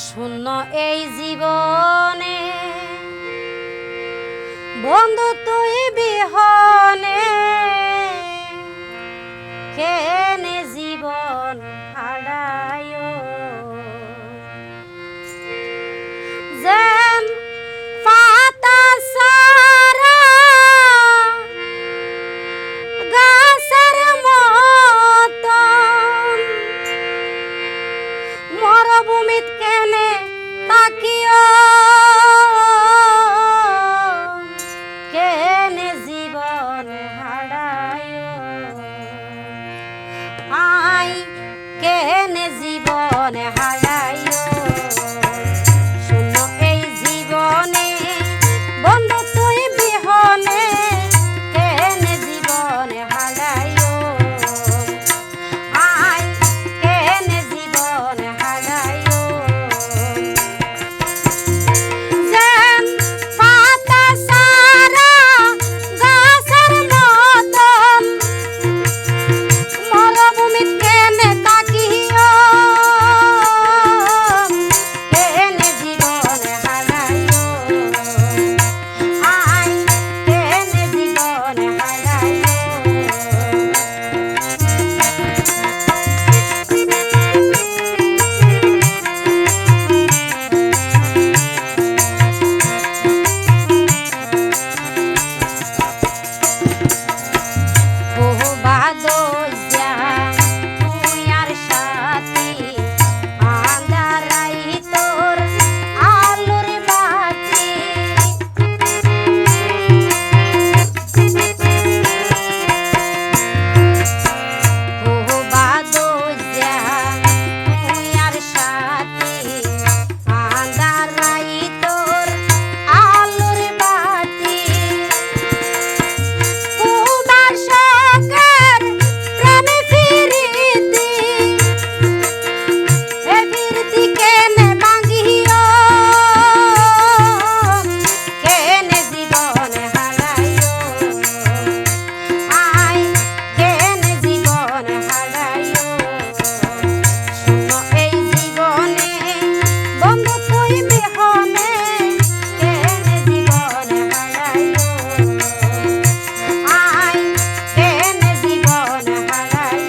শূন্য এই জীবনে বন্ধু তুই বিহনে কেনে জীবন হারায় যেন পাতা সারা গাছের মতন মরভূমিত কেনে তাকিও কেনে জীবন হারায় আই কেনে জীবন হারায় শূন্য এই জীবনে বন্ধু তুই বিহনে কেনে জীবন হারায় আই কেনে জীবন হারায় যেন পাতা সারা গাছের মতন মরভূমিত কেনে তাকিও কেনে জীবন হারায় আই কেনে জীবন হারায় বহু বাদইয়া তুই আর সাথী আন্ধারাই তোর আলোর বাতি বহু বাদইয়া তুই আর সাথী আন্ধারাই তোর আলোর বাতি উদার শখের প্রেমে ফিরিতি এ ফিরিতি কেনে ভাঙিও কেনে জীবন হারায় আই কেনে জীবন হারায় শূন্য এই জীবনে বন্ধু তুই বিহনে কেনে জীবন হারায় আই কেনে জীবন হারায়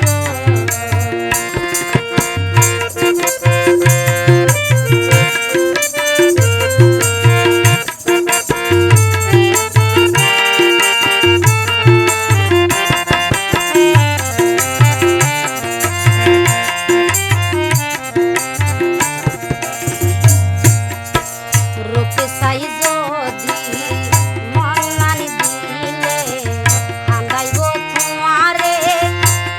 রূপে সাই যদি মনানি দিলে হান্দাইব তোমারে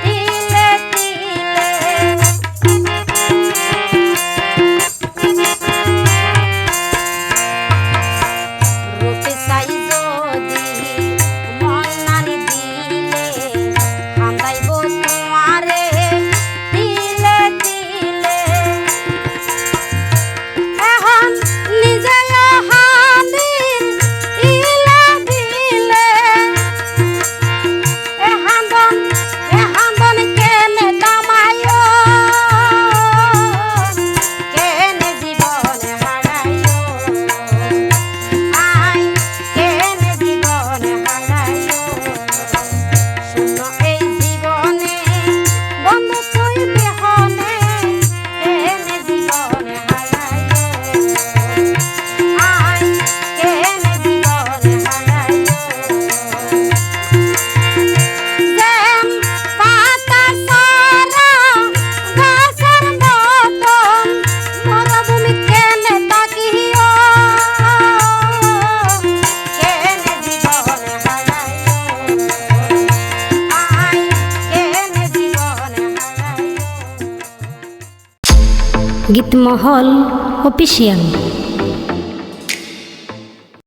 তিলে তিলে রূপে সাই যদি মনানি দিলে হান্দাইব তোমারে তিলে তিলে এখন নিজে হান্দির ইলে দিলে এ হান্দন কেনে দামায় কেনে জীবন হারায় আই কেনে জীবন হারায় শূন্য এই জীবনে বন্ধু তুই বিহনে কেনে জীবন হারায় আই কেনে জীবন হারায় যেন পাতা সারা গাছের মতন মরভূমিত কেনে তাকিও কেনে জীবন হারায় আই কেনে জীবন হারায়। গীতমহল অফিসিয়াল।